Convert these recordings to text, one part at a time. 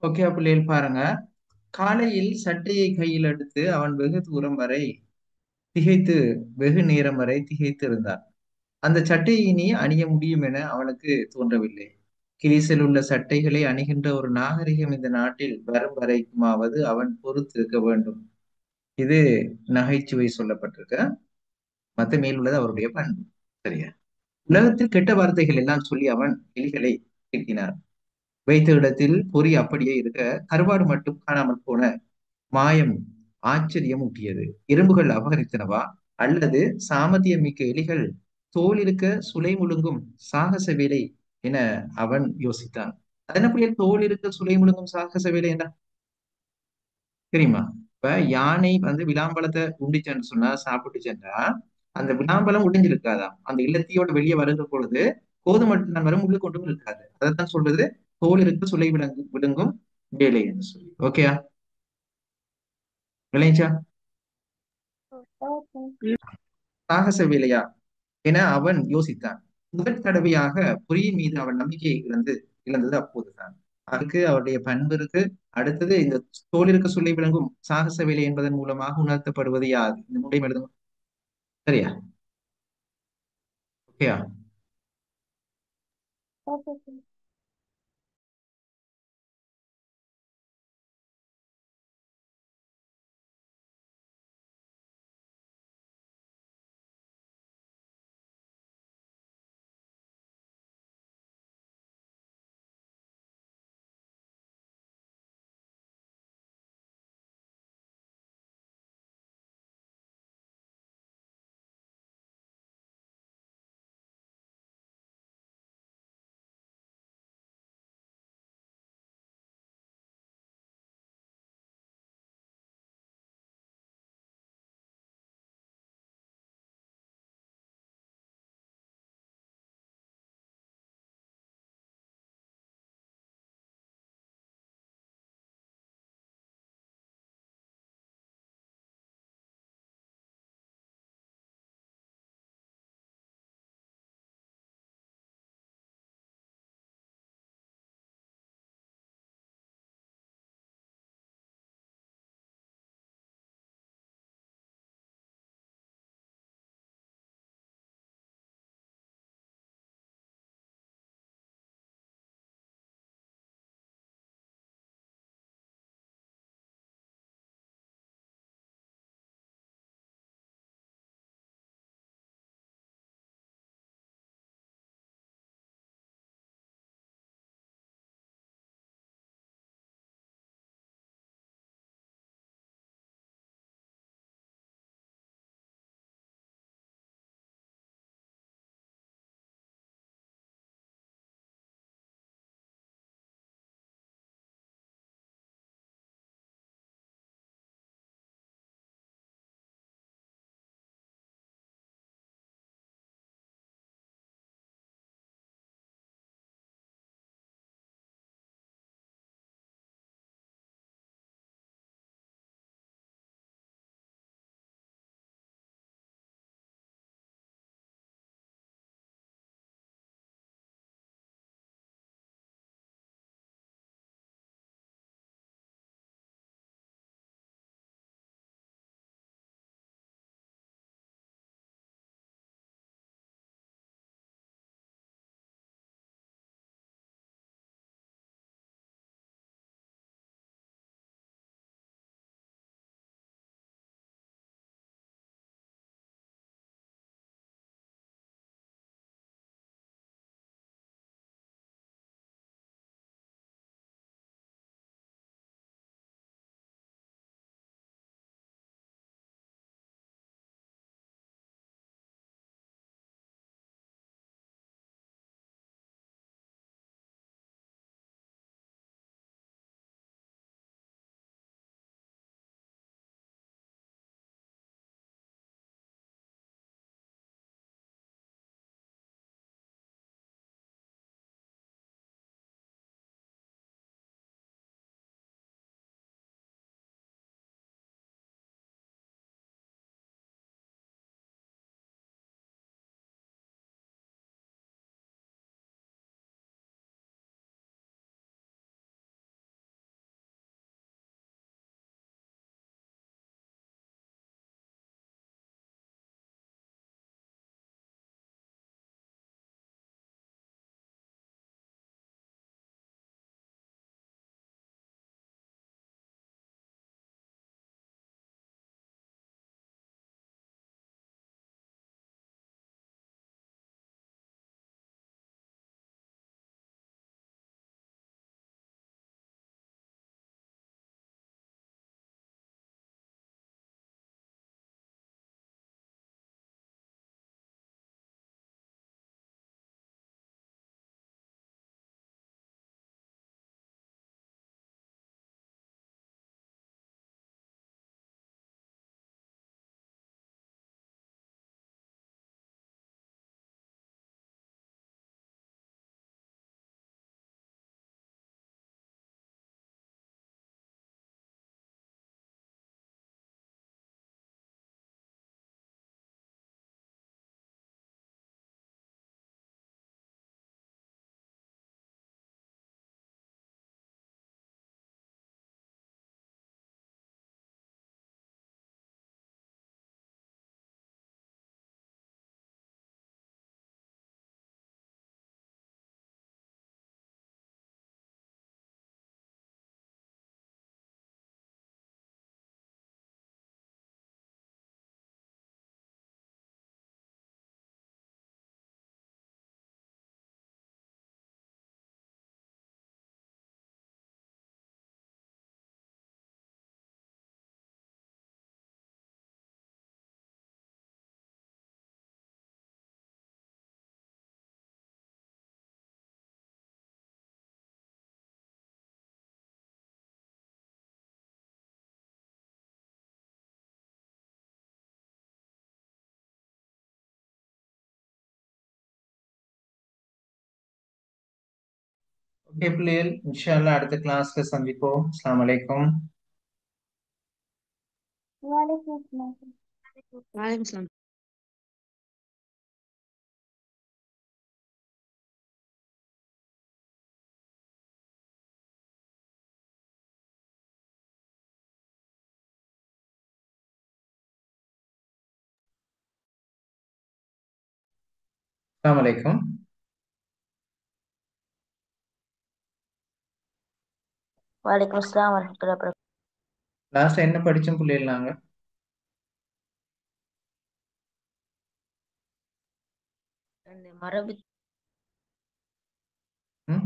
Okay பிள்ளைகள் பாருங்க. காலையில் சட்டையை கையில் எடுத்து அவன் வெகு தூரம் வரை திகைத்து வெகு நேரம் வரை திகைத்து இருந்தான். அந்த சட்டையை இனி அணிய முடியும் என அவனுக்கு தோன்றவில்லை. கிரீஸில் உள்ள சட்டைகளை அணிகின்ற ஒரு நாகரிகம் இந்த நாட்டில் வரும் வரைக்குமாவது அவன் பொறுத்திருக்க வேண்டும். இது நகைச்சுவை சொல்லப்பட்டிருக்க. மத்த மேல் உள்ளது அவருடைய பண்பு. சரியா? உலகத்தில் கெட்ட வார்த்தைகள் எல்லாம் சொல்லி அவன் எலிகளை திட்டினான். வைத்த இடத்தில் பொறி அப்படியே இருக்க கருவாடு மட்டும் காணாமல் போன மாயம் ஆச்சரியம் ஊட்டியது. எறும்புகள் அபகரித்தனவா, அல்லது சாமர்த்தியம் மிக்க எலிகள் தோல் இருக்க சுளை முழுங்கும் சாகச வேலை என அவன் யோசித்தான். அதன புயல் தோல் இருக்க சுளை முழுங்கும் சாகச வேலை என்ன தெரியுமா? இப்ப யானை விளாம்பழத்தை உண்டிச்சேன்னு சொன்னா சாப்பிட்டுச்சேன்றா அந்த விளாம்பழம் உடைஞ்சிருக்காதாம். அந்த இல்லத்தையோட வெளியே வருகிற பொழுது கோதுமை நான் வரும் உள்ளுக்கு கொண்டும் இருக்காது. அதைத்தான் சொல்றது தோல் இருக்க சுளை விழுங்கும் வேலை என்று சொல்லி. ஓகேயா? விளைஞ்சா சாகச வேலையா என அவன் யோசித்தான். முதல் தடவையாக பொறியின் மீது அவன் நம்பிக்கையை இழந்தது அப்போதுதான். அதுக்கு அவருடைய பண்பு இருக்கு. அடுத்தது இந்த தோலிருக்க சொல்லி விளங்கும் சாகச வேலை என்பதன் மூலமாக உணர்த்தப்படுவது யாது? இந்த மூன்றையும் எழுதுங்க. சரியா? ஓகேயா? ஓகே பிள்ளைகள், இன்ஷா அல்லாஹ் அடுத்த கிளாஸ்ல சந்திப்போம். அஸ்ஸலாமு அலைக்கும். وعليكم السلام. وعليكم السلام. அஸ்ஸலாமு அலைக்கும். وعليكم السلام ورحمة الله وبركاته. லாஸ்டா என்ன படிச்சோம் பிள்ளைகள் நாங்க? அந்த மரபு ம்?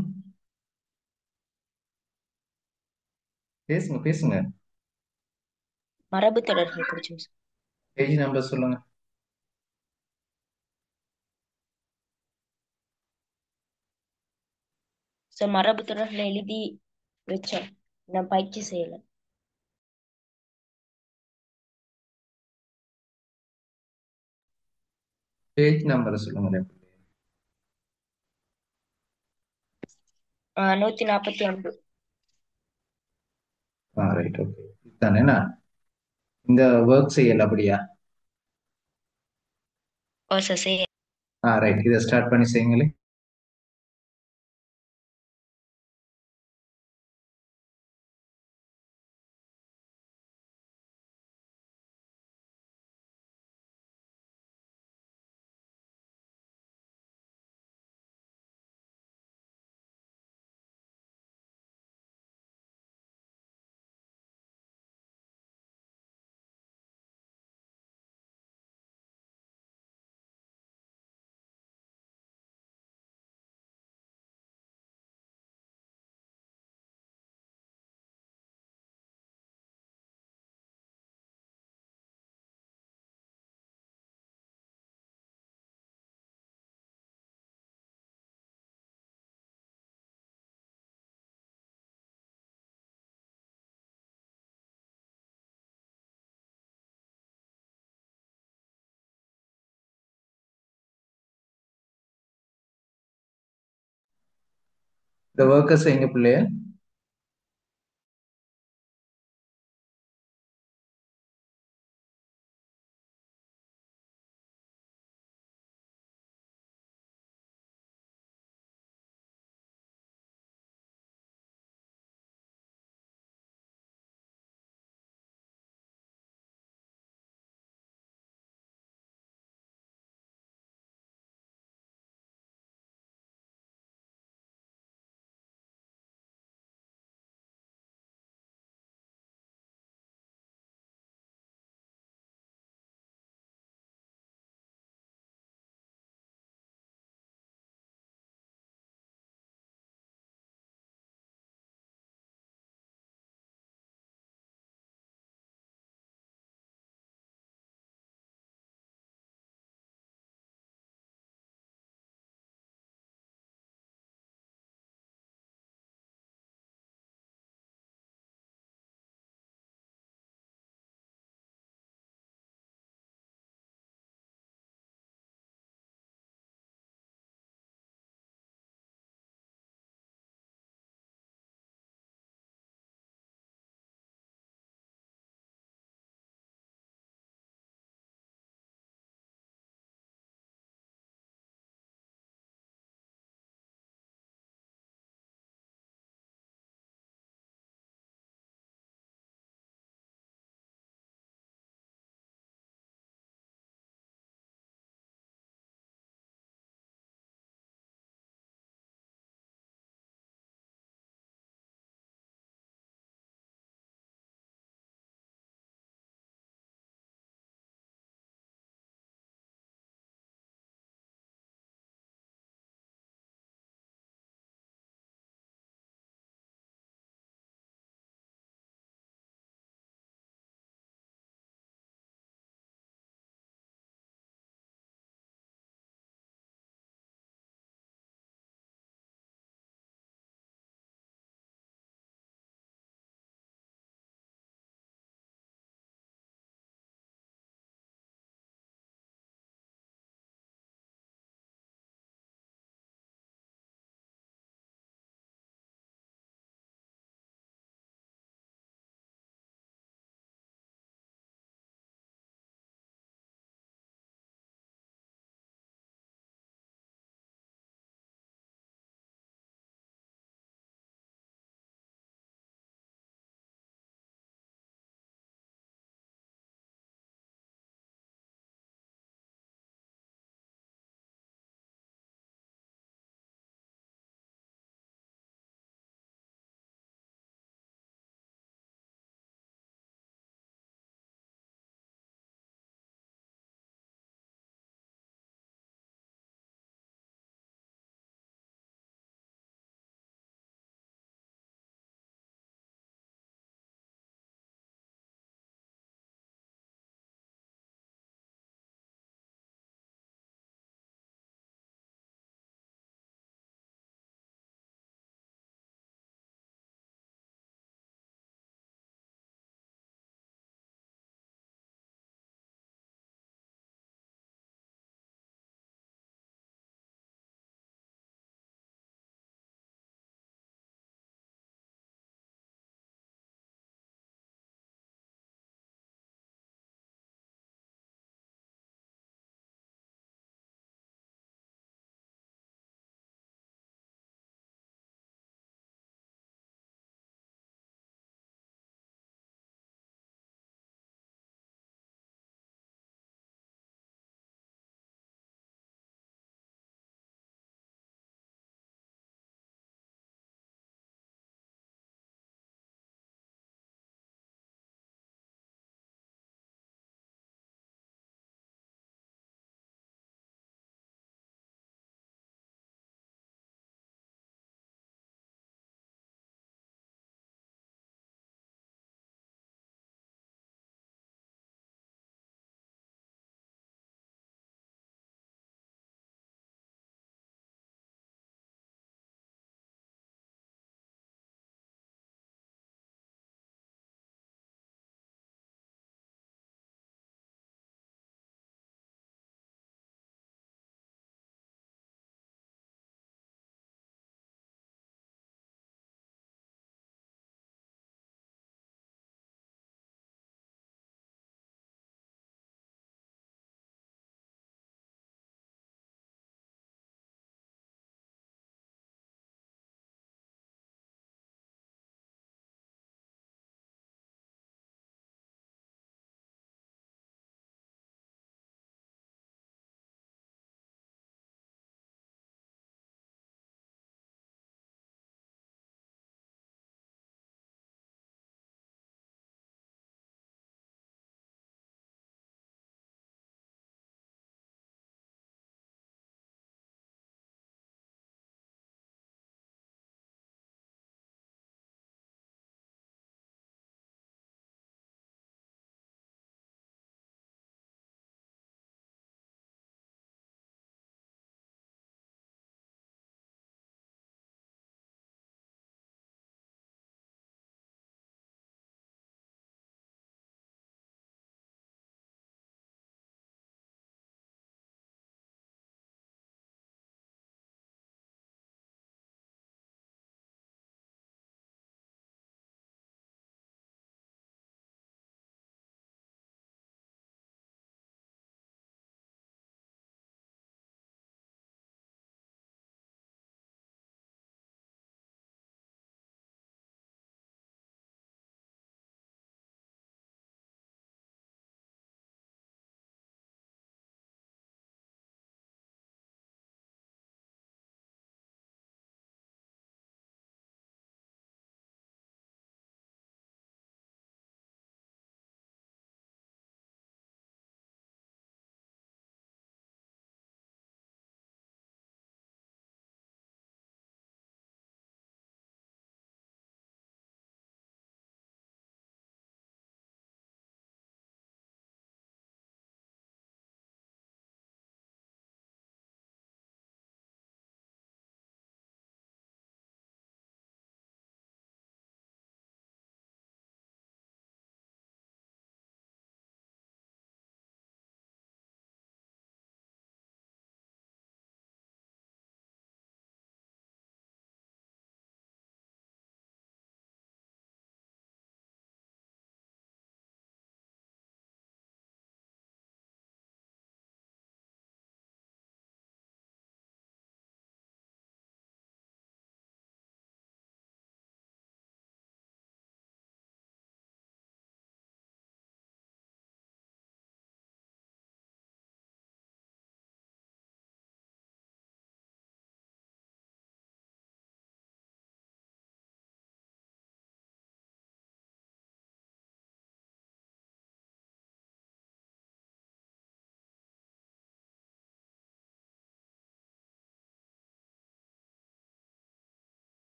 பேசுங்க பேசுங்க. மரபு தொடர்கள் படிச்சோம் சார். பேஜ் நம்பர் சொல்லுங்க. சார் மரபு தொடர்களை எழுதி வச்சோம், நான் பயிற்சி செய்யல. பேஜ் நம்பரை சொல்லுங்க. 145. Right, okay. இதுதானேண்ணா இந்த ஒர்க் செய்யல அப்படியா? ஓ சார் செய்ய ரைட், இதை ஸ்டார்ட் பண்ணி செய்யுங்களே. இந்த ஒர்க்கர்ஸ் எங்க பிள்ளைய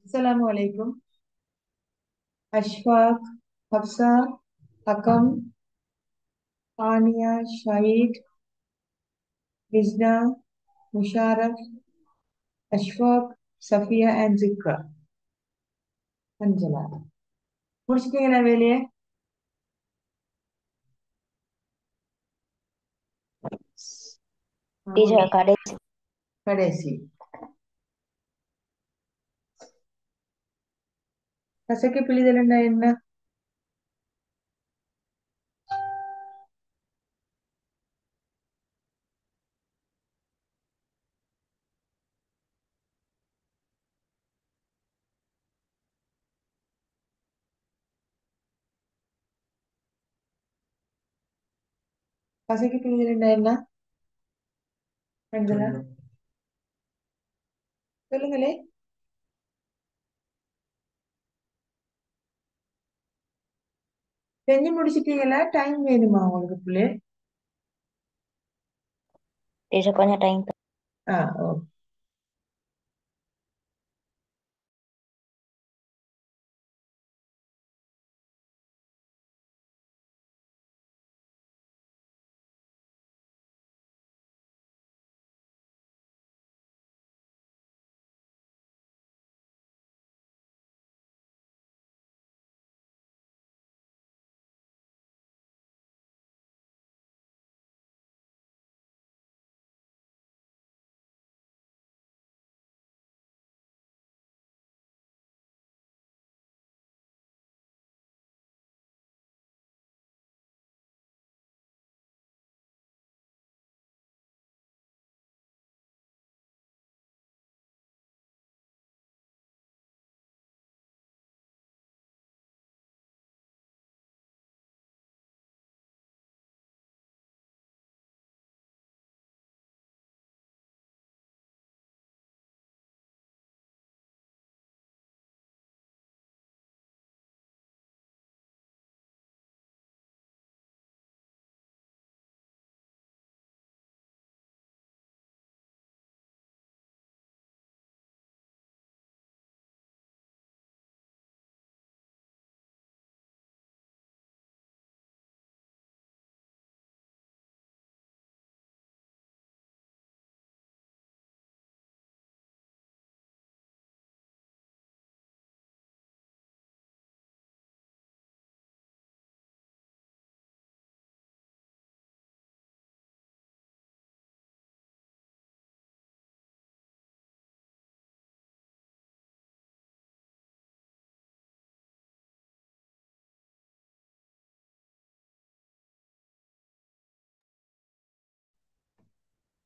السلام عليكم. أشفاق، حفصة، حكم، آنيا، شهيد، Rizna, Musharraf, Ashfaq, Safiya, and Zikra. Angela. முடிச்சிட்டீங்களா வேலையை? டீச்சர் கடைசி கடைசி கசக்கி பிழிதல் என்ன? கசக்கி பிழிதல் என்ன? அஞ்சலா சொல்லுங்களே. செஞ்சு முடிச்சிட்டீங்களா? டைம் வேணுமா உங்களுக்கு பிள்ளை? டீச்சர் கொஞ்சம் டைம் ஓ.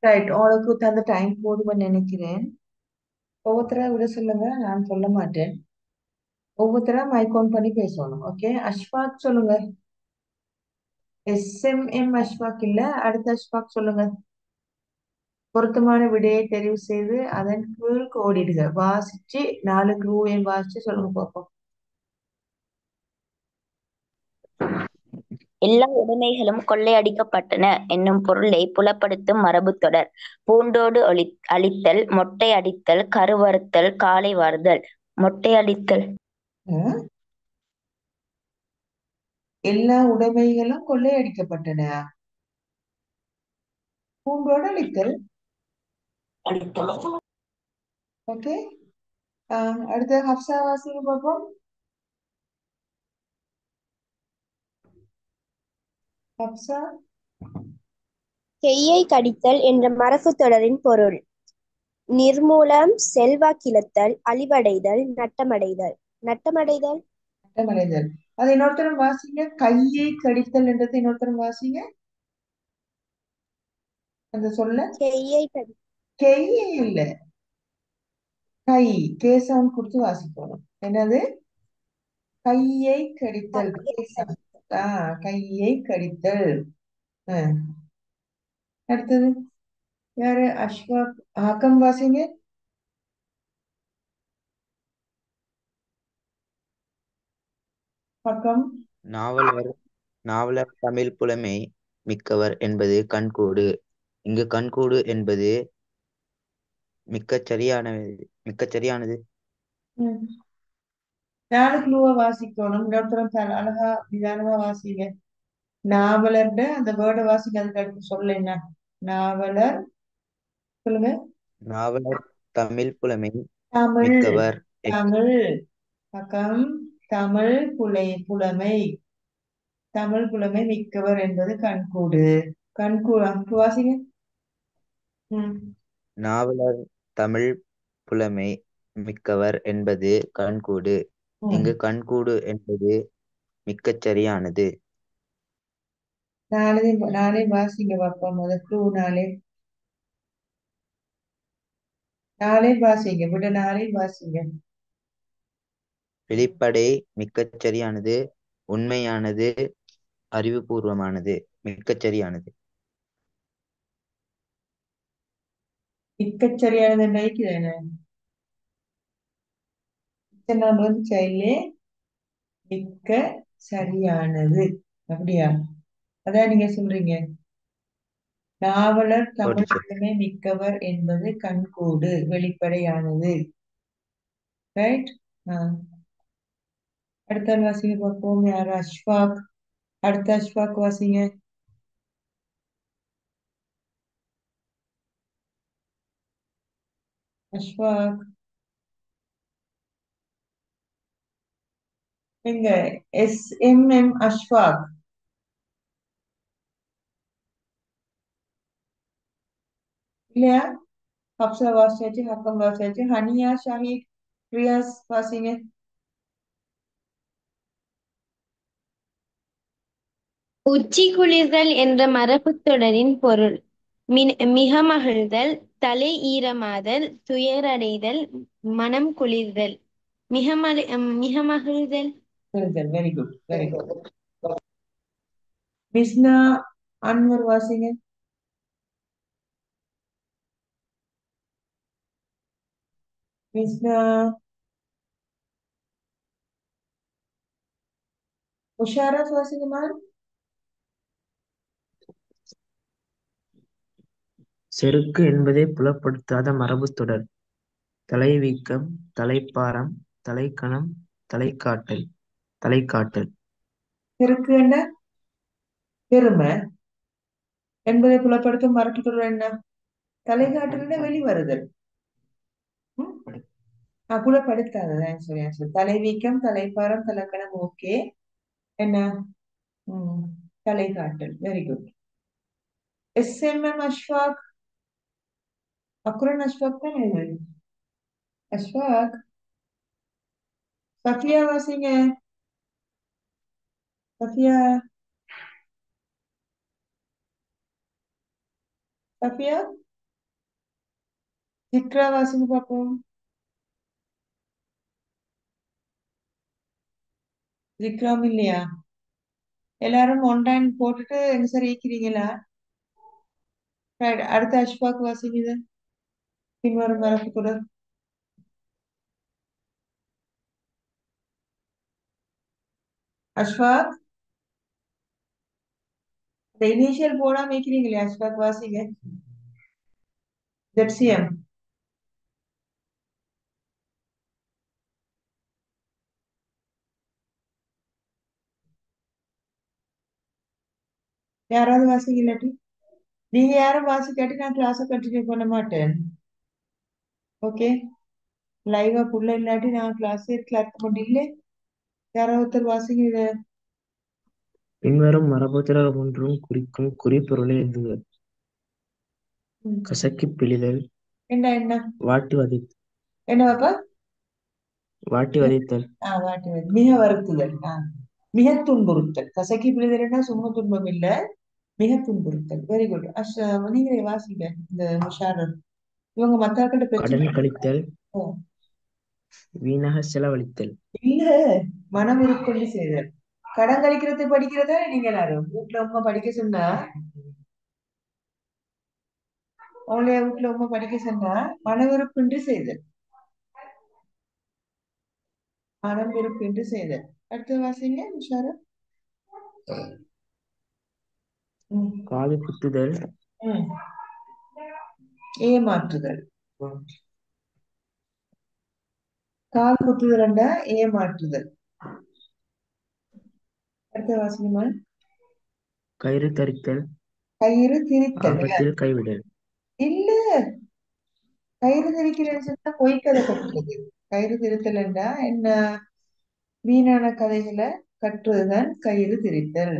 ரைட், உங்களுக்கு தந்த டைம் போதும்னு நினைக்கிறேன். ஒவ்வொருத்தரா விட சொல்லுங்க, நான் சொல்ல மாட்டேன். ஒவ்வொருத்தரா மைக் ஆன் பண்ணி பேசணும். ஓகே, அஷ்ஃபாக் சொல்லுங்க. SMM அஷ்ஃபாக் இல்ல, அடுத்த அஷ்ஃபாக் சொல்லுங்க. பொருத்தமான விடையை தெரிவு செய்து அதன் கீழ் கோடிடுக. வாசிச்சு 4 க்ளூவையும் வாசிச்சு சொல்லுங்க பார்ப்போம். எல்லா உடைமைகளும் கொள்ளையடிக்கப்பட்டன என்னும் பொருளை புலப்படுத்தும் மரபுத்தொடர். பூண்டோடு அழித்தல், மொட்டை அடித்தல், கருவறுத்தல், காலை வாருதல். மொட்டை அடித்தல். எல்லா உடைமைகளும் கொள்ளையடிக்கப்பட்டன. பூண்டோடு அழித்தல். ஓகே, அடுத்த ஹப்சா வாசிங்க பார்ப்போம். ஹப்சா. செய்யை கடித்தல் என்ற மரபுத் தொடரின் பொருள். நிர்மூலம், செல்வாக்கிழத்தல், அழிவடைதல், நட்டமடைதல். நட்டமடைதல். நட்டமடைதல். அது இன்னொருத்தரும் வாசிங்க. கையை கடித்தல் என்றது இன்னொருத்தரும் வாசிங்க. அந்த சொல்ல செய்யை கையே இல்ல, கை கேசவன் கொடுத்து வாசிக்கணும். என்னது? கையை கடித்தல். கையை கடித்தல். அடுத்தது யாரு? அஷ்வாக். ஆக்கம் வாசிங்க. பக்கம். நாவலர் தமிழ் புலமை மிக்கவர் என்பது கண்கூடு. இங்கு கண்கூடு என்பது மிக்கச் சரியானது. ம். 4 க்ளூவை வாசிக்கணும். இன்னொருத்தரும் அழகா நிதானமா வாசிங்க. நாவலர்ட அந்த வேர்டை வாசிங்க. அதுக்கு அடுத்து சொல்ல என்ன? நாவலர். சொல்லுங்க. நாவலர் தமிழ் புலமை தமிழ். மிக்கவர் தமிழ். பக்கம். தமிழ் புலமை. தமிழ் புலமை மிக்கவர் என்பது கண்கூடு. கண்கூடு வாசிங்க. ம். நாவலர் தமிழ் புலமை மிக்கவர் என்பது கண்கூடு. ம். இங்கு கண்கூடு என்பது மிக்கச் சரியானது. நாளே வாசிங்க பாப்போம். முதல் க்ளூ நாளே வாசிங்க. விட நாளே வாசிங்க. வெளிப்படை மிக்கச் சரியானது, உண்மையானது, அறிவுபூர்வமானது, மிக்கச் சரியானது. மிக்கச் சரியானது நினைக்கிறேன். நான் வந்து செயலே மிக்க சரியானது. அப்படியா? அதான் நீங்க சொல்றீங்க. நாவலர் தமிழ் ஓடிச்சல். புலமை மிக்கவர் என்பது கண்கூடு, வெளிப்படையானது. ரைட். அடுத்த ஆள் வாசிங்க பார்ப்போம். யாரு? அஷ்ஃபாக். அடுத்த அஷ்ஃபாக் வாசிங்க. அஷ்ஃபாக் எங்க? SMM அஷ்ஃபாக் இல்லையா? ஹப்சா வாசியாச்சு, ஹக்கம் வாசியாச்சு. ஹனியா, ஷாஹித், ரியாஸ் வாசிங்க. உச்சி குளிர்தல் என்ற மரபுத் தொடரின் பொருள். மிக மகிழ்தல், தலை ஈரமாதல், துயரடைதல், மனம் குளிர்தல். மிக மகிழ்தல். Very good, very good. Misna Anwar வாசிங்க. மிஸ்னா முஷாரத் வாசிங்கம்மா. செருக்கு என்பதை புலப்படுத்தாத மரபுத் தொடர். தலைவீக்கம், தலைப்பாரம், தலைக்கணம், தலைக்காட்டல். செருக்கு என்ன? பெருமை என்பதை புலப்படுத்தும் மரபுத் தொடர் என்ன? தலைகாட்டல் வெளிவருதல். புலப்படுத்தாததான் சொல்லி தலைவீக்கம், தலைப்பாரம், தலைக்கணம். ஓகே. என்ன? தலைகாட்டல். Very good. SMM Ashfaq. Akurana Ashfaq தான் இது. அஷ்ஃபாக். சஃபியா வாசிங்க. சஃபியா. சஃபியா. சித்ரா வாசிங்க பார்ப்போம். விக்ரம் இல்லையா? எல்லாரும் ஒன்லைன் போட்டுட்டு என்ன சார் ஈக்கிறீங்களா? அடுத்த அஷ்ஃபாக் வாசிங்க. பின்வரும் மரபு தொடர். அஷ்ஃபாக். இந்த இனிஷியல் போடாம வைக்கிறீங்களே அஷ்ஃபாக் வாசிங்க. ZCM. யாராவது வாசிங்க. இல்லாட்டி நீங்க யாரும் வாசிக்காட்டி நான் கிளாஸை கண்டினியூ பண்ண மாட்டேன். ஓகே. லைவா புள்ள இல்லாட்டி நான் கிளாஸே கிளாஸ் பண்ணிடல. யாராவது ஒருத்தர் வாசிங்க இத. பின்வரும் மரபுத்தொடர் ஒன்றும் குறிக்கும் குறிப்பொருளை எழுதுக. கசக்கிப் பிழிதல், என்ன வாட்டி என்ன பாப்பா? வதைத்தல், வாட்டுவது. மிக வருத்துதல். மிக துன்புறுத்தல். கசக்கி பிழிதல்னா சும்மா துன்பம் இல்ல, மிக துன்புறுத்தல். Very good. நீங்களே வாசிங்க. இந்த முஷாரத் இவங்க மத்தாக்கிட்ட பிரச்சனை கடன் கழித்தல், வீணாக செலவழித்தல். இல்ல, மனம் உருக்கொண்டு செய்தல். கடன் கழிக்கிறது படிக்கிறதா நீங்க எல்லாரும் வீட்டுல உமா படிக்க சொன்னா, அவளைய வீட்டுல உமா படிக்க சொன்னா மன விருப்பின்றி செய்தல். மனம் விருப்பின்றி செய்தல். அடுத்து வாசிங்க முஷாரத். காது குத்துதல், ஏமாற்றுதல். கால் குத்துதல்ண்டா ஏமாற்றுதல். அடுத்த வாசிங்கம்மா. கயிறு தரித்தல், கயிறு திரித்தல். ஆபத்தில் கைவிடல். இல்ல, கயிறு திரிக்கிறேன்னு சொன்னா பொய் கதை கட்டுறது. கயிறு திரித்தல்ண்டா என்ன? வீணான கதைகளை கட்டுறதுதான் கயிறு திரித்தல்.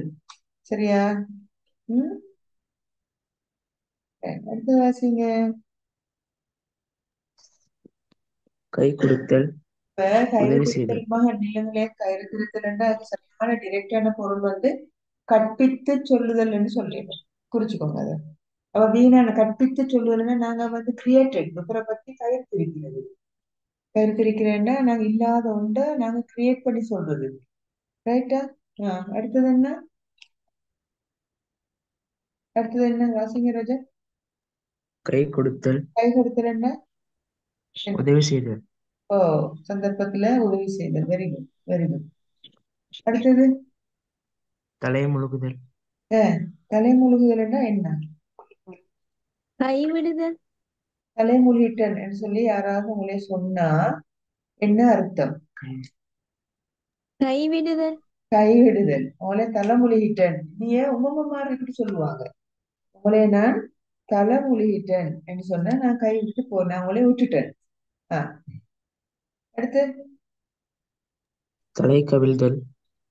சரியா? ம். அடுத்த வாசிங்க. கை கொடுத்தல், இப்ப கயிறு உதவி செய்தல். திருத்தல் மகன் நிலங்களே, கயிறு திருத்தல்ண்டா அது சரியான டிரெக்டான பொருள் வந்து கற்பித்து சொல்லுதல்னு சொல்லிடுறோம். குறிச்சுக்கோங்க அதை. அவ வீணான கற்பித்து சொல்லுதல்னா நாங்க வந்து கிரியேட்டட் புத்தரை பத்தி கயிறு திரிக்கிறது. கயிறு திரிக்கிறேன்னா நாங்க இல்லாத ஒன்றை நாங்க கிரியேட் பண்ணி சொல்றது. ரைட்டா? அடுத்தது என்ன? அடுத்தது என்ன வாசிங்க ராஜா. கை கொடுத்தல், கை கொடுத்தல் என்ன? உதவி செய்தல். ஓ, சந்தர்ப்பத்துல உதவி செய்தல். Very good, very good. அடுத்தது தலை முழுகுதல், தலைமுழுகுதல்னா என்ன? கைவிடுதல், தலைமுழுகிட்டன் சொல்லி யாராவது உங்களே சொன்னா என்ன அர்த்தம்? கைவிடுதல், கைவிடுதல். உங்களே தலைமுழுகிட்டன், நீ ஏன் உங்க மாதிரி இப்படி சொல்லுவாங்க? உங்களே நான் தலைமுழுகிட்டேன் என்று சொன்னா நான் கை விட்டு போனேன், உங்களே விட்டுட்டேன். அடுத்து தலை கவிழ்தல்,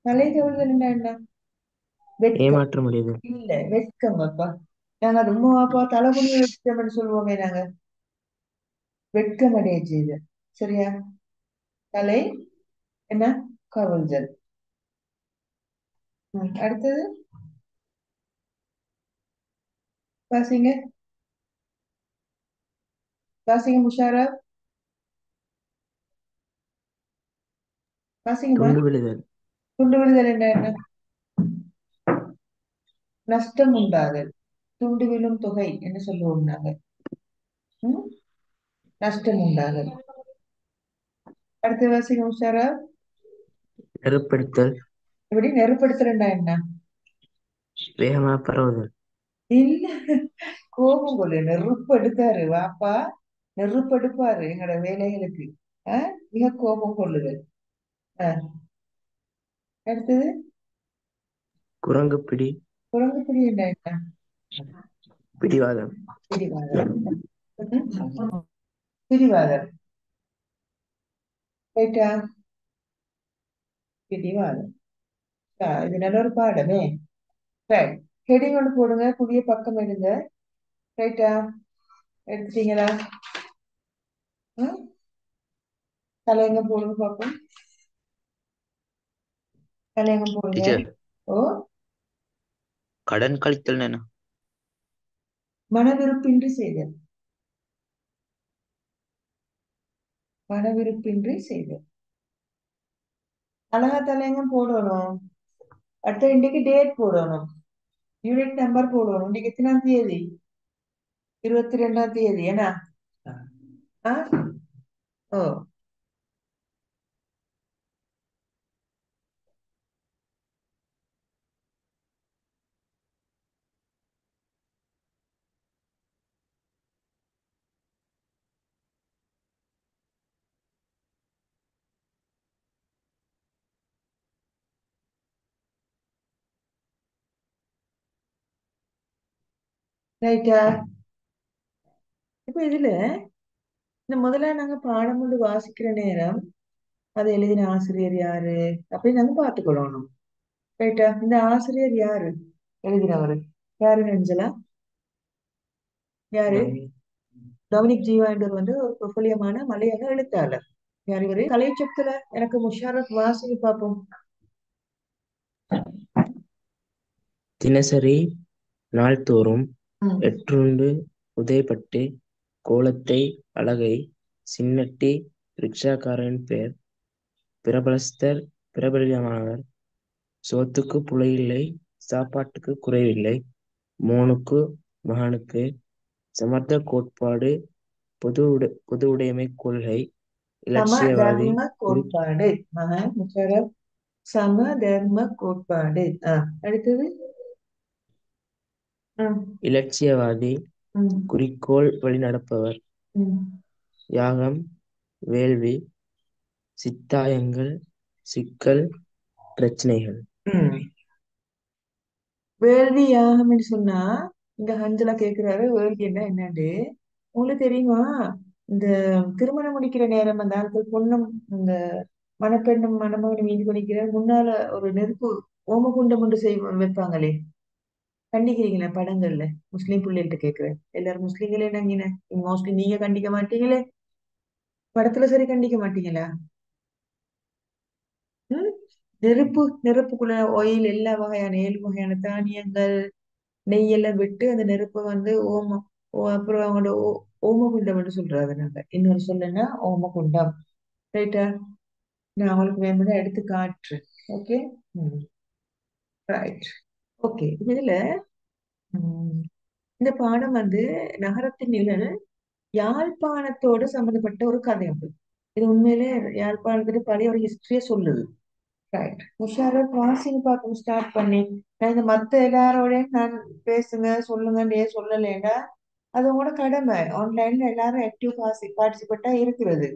தலை கவிழ்தல் என்ன? வெட்கம். ஏமாற்றமடைதல். இல்ல, வெட்கம் அப்பா. நாங்க அது உமா அப்பா தலைமுடிய வெட்கம்னு சொல்லுவோமே நாங்க. வெட்கம் அடைய செய்தல். சரியா? தலை என்ன? கவிழ்தல். அடுத்தது வாசிங்க. வாசிங்க முஷாரா. வாசிங்கம்மா. துண்டு விழுதல், துண்டு விழுதல் என்ன? நஷ்டம் உண்டாதல். துண்டு விழும் தொகை என்று சொல்லுவோம் நாங்க. ம்? நஷ்டம் உண்டாதல். அடுத்த வாசிங்க உஷாரா. நெருப்படுத்தல், எப்படி நெருப்படுத்துறா என்ன? வேகமாக பரவுதல். இல்ல, கோபம் கொள்ளு. நெருப்பு எடுத்தாரு வாப்பா, நெருப்பு எடுப்பாரு எங்களோட வேலைகளுக்கு. மிக கோபம் கொள்ளுதல். அடுத்தது குரங்கு பிடி, குரங்கு பிடி என்ன? பிடிவாதம். பிடிவாதம். பிடிவாதம். ரைட்டா? பிடிவாதம். இது நல்ல ஒரு பாடமே. ரைட். ஹெடிங் ஒன்று போடுங்க, புதிய பக்கம் எடுங்க. ரைட்டா? எடுத்துட்டீங்களா? தலையங்கம் போடுங்க பார்ப்போம். தலையங்கம் போடுங்க. டீச்சர், ஓ, கடன் கழித்தல் என்ன? மனவிருப்பின்றி செய்தல். மனவிருப்பின்றி செய்தல். அழகா தலையங்கம் போடணும். அடுத்த இன்னைக்கு டேட் போடணும், யூனிட் நம்பர் போடணும். இன்னைக்கு எத்தனாம் தேதி? 22ஆம் தேதி. ஏன்னா ஓ, ரைட்டா? இப்ப இதுல இந்த முதல்ல நாங்க பாடம் கொண்டு வாசிக்கிற நேரம் அதை எழுதின ஆசிரியர் யாரு அப்படின்னு நாங்க பார்த்துக்கொள்ளணும். ரைட்டா? இந்த ஆசிரியர் யாரு எழுதினவரு? யாரு அஞ்சலா? யாரு? டொமினிக் ஜீவாண்டர் வந்து ஒரு பிரபலியமான மலையாள எழுத்தாளர். யார் இவரு? கலைச்சொற்களை எனக்கு முஷாரத் வாசிக்க பார்ப்போம். தினசரி நாள்தோறும் எற்றுண்டு உதயப்பட்டு கோலத்தை அழகை சின்னட்டி ரிக்ஷாக்காரன் பேர் பிரபலஸ்தர் பிரபலியமானவர். சோத்துக்கு புலையில்லை, சாப்பாட்டுக்கு குறைவில்லை. மோனுக்கு மகனுக்கு சமர்த்த கோட்பாடு, பொது உடைமை கொள்கை, இலட்சியவாதி, சமதர்ம கோட்பாடு. முஷாரத், சமதர்ம கோட்பாடு. அடுத்தது இலட்சியவாதி, குறிக்கோள் வழி நடப்பவர். யாகம், வேள்வி, சித்தாயங்கள், சிக்கல், பிரச்சனைகள். ம் வேள்வி யாகம்னு சொன்னா இங்க ஹஞ்சலா கேக்குறாரு வேள்வி என்னன்னு உங்களுக்கு தெரியுமா? இந்த திருமணம் முடிக்கிற நேரம் அந்த ஆட்கள் பொண்ணும் இந்த மணப்பெண்ணும் மணமகனும் மீது பண்ணிக்கிற முன்னால ஒரு நெருப்பு ஓமகுண்டம் ஒன்று வைப்பாங்களே, கண்டிக்கிறீங்களா படங்கள்ல? முஸ்லீம் பிள்ளைகிட்ட கேக்குறேன், எல்லாரும் முஸ்லீம்களே நங்கின மோஸ்ட்லி நீங்க கண்டிக்க மாட்டீங்களே, படத்துல சரி கண்டிக்க மாட்டீங்களா? ம் நெருப்புக்குள்ள ஆயில் எல்லா வகையான 7 வகையான தானியங்கள் நெய் எல்லாம் விட்டு அந்த நெருப்பை வந்து அப்புறம் அவங்களோட ஓமகுண்டம் என்று சொல்றாங்க. நாங்க இன்னொரு சொல்லனா ஓமகுண்டம். ரைட்டா? நான் அவங்களுக்கு வேணும்னா எடுத்து காட்டுறேன். ஓகே. ரைட். ஓகே. இதுல ம், இந்த பாடம் வந்து நகரத்தின் நிழல் யாழ்ப்பாணத்தோடு சம்பந்தப்பட்ட ஒரு கதை உண்டு. இது உண்மையிலே யாழ்ப்பாணத்துக்கு பழைய ஒரு ஹிஸ்டரியை சொல்லுது. ரைட். உஷாரா வாசிங்க பார்க்க ஸ்டார்ட் பண்ணி நான் இந்த மத்த எல்லாரோடையும் நான் பேசுங்க சொல்லுங்கன்னே சொல்லலைன்னா அது உங்களோட கடமை. ஆன்லைன்ல எல்லாரும் ஆக்டிவ் பார்ட்டிசிபேட்டா இருக்கிறது.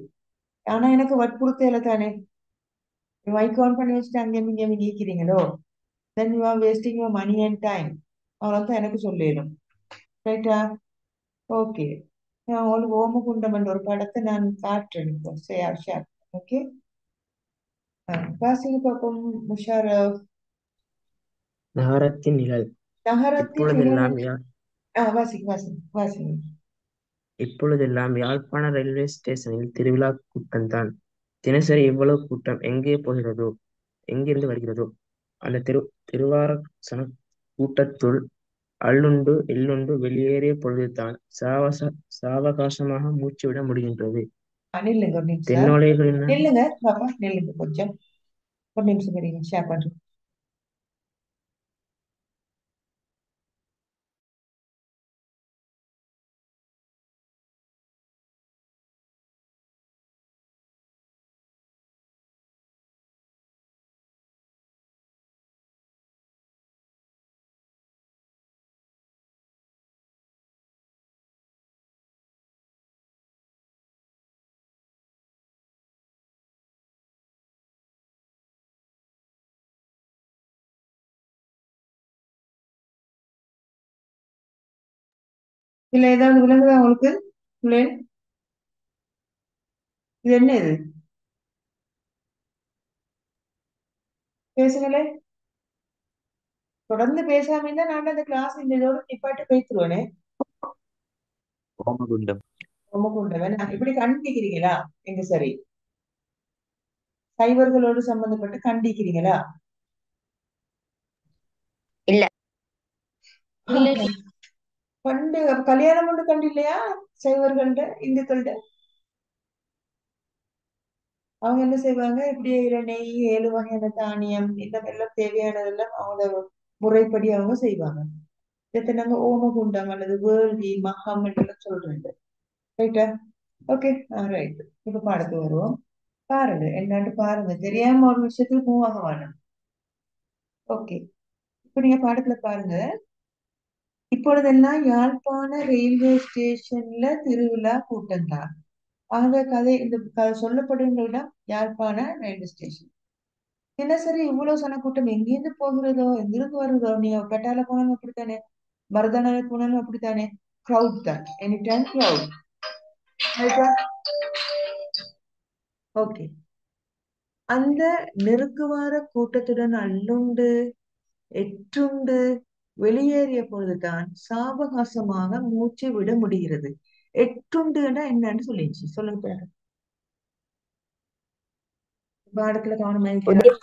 ஆனா எனக்கு வற்புறுத்தல தானே. மைக் ஆன் பண்ணி வச்சுட்டு அங்கேயும் இங்கேயும் நீக்கிறீங்களோ, then you are wasting your money and time. அவ்வளோதான் எனக்கு சொல்லணும். ரைட்டா? ஓகே. நான் உங்களுக்கு ஓமகுண்டம் என்ற ஒரு படத்தை நான் காட்டுறேன் இப்போ. ஷேர். ஓகே. வாசிங்க பார்ப்போம். முஷாரப். நகரத்தின் நிழல். நகரத்தின் நிழல். இப்பொழுதெல்லாம் வாசிங்க. இப்பொழுதெல்லாம் யாழ்ப்பாண ரயில்வே ஸ்டேஷனில் திருவிழா கூட்டம்தான். தினசரி இவ்வளவு கூட்டம் எங்கிருந்து வருகிறதோ அந்த திருவாரசன கூட்டத்துள் அள்ளுண்டு எள்ளுண்டு வெளியேறிய பொழுதுதான் சாவகாசமாக மூச்சுவிட முடிகின்றது. நில்லுங்க ஒரு நிமிஷம். தென்னோலைகளின் நில்லுங்க பாப்பா, நில்லுங்க கொஞ்சம். ஒரு நிமிஷம் வரீங்க, ஷேர் பண்றேன். இல்ல ஏதாவது விளங்குதா உங்களுக்கு? இது என்ன இது? பேசுங்களே. தொடர்ந்து பேசாம இருந்தா நான் அந்த கிளாஸ் இந்த இதோட நிப்பாட்டு பேசுவேனே. ஓமகுண்டம். ஓமகுண்டம் இப்படி கண்டிக்கிறீங்களா? எங்க சரி சைவர்களோடு சம்பந்தப்பட்டு கண்டிக்கிறீங்களா? இல்ல. பண்டு கல்யாணம் ஒன்று கண்டு இல்லையா சைவர்கள்ட இந்துக்கள்ட? அவங்க என்ன செய்வாங்க, இப்படி நெய் 7 வகையான தானியம் இந்த எல்லாம் தேவையானதெல்லாம் அவங்களோட முறைப்படி அவங்க செய்வாங்க. இதை நாங்க ஓமகுண்டம் அல்லது வேள்வி மகம் என்றெல்லாம் சொல்றேன். ரைட்டா? ஓகே. ரைட். இப்ப பாடத்துக்கு வருவோம். பாருங்க என்னன்னு பாருங்க. தெரியாம ஒரு விஷயத்துக்கு மூவ் ஆக வேணும். ஓகே. இப்ப நீங்க பாடத்துல பாருங்க. இப்பொழுதெல்லாம் யாழ்ப்பாண ரயில்வே ஸ்டேஷன்ல திருவிழா கூட்டம் தான். ஆக இந்த சொல்லப்படுகிற இடம் யாழ்ப்பாண ரயில்வே ஸ்டேஷன். தினசரி இவ்வளவு சன கூட்டம் எங்கிருந்து போகிறதோ எங்கிருந்து வருதோ, நீங்க பெட்டால போனாலும் அப்படித்தானே, மருதானால போனாலும் அப்படித்தானே, கிரௌட் தான். Any time crowd. ஓகே. அந்த நெருக்குவார கூட்டத்துடன் அள்ளுண்டு எற்றுண்டு வெளியேறிய பொழுதுதான் சாவகாசமாக மூச்சு விட முடிகிறது. எட்டுண்டுன்னா என்னன்னு சொல்லிடுச்சு. சொல்லுங்க. பாடத்துல கவனமா இருக்கிறார்.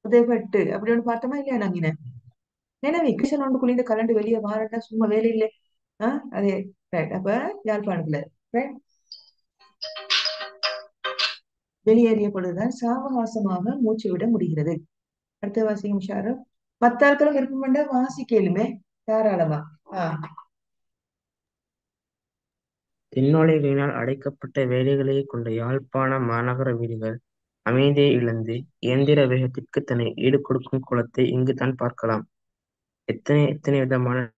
உதைப்பட்டு அப்படி ஒண்ணு பார்த்தோமா இல்லையா நாங்க? ஏன்னா வெக்கேஷன் ஒன்று குளிந்த கலண்டு வெளியே வாரட்டா சும்மா வேலை இல்லை. அதே ரைட். அப்ப யாழ்ப்பாணத்துல வெளியேறிய பொழுதுதான் சாவகாசமாக மூச்சு விட முடிகிறது. அடுத்த வாசிங்க உஷாரு. மத்த ஆட்களும் விருப்பம் பண்ண வாசிக்கலுமே தாராளமா. தென்னோலைகளினால் அடைக்கப்பட்ட வேலைகளைக் கொண்ட யாழ்ப்பாண மாநகர வீதிகள் அமைதியை இழந்து இயந்திர வேகத்திற்கு தன்னை ஈடு கொடுக்கும் கோலத்தை இங்குதான் பார்க்கலாம். எத்தனை எத்தனை விதமான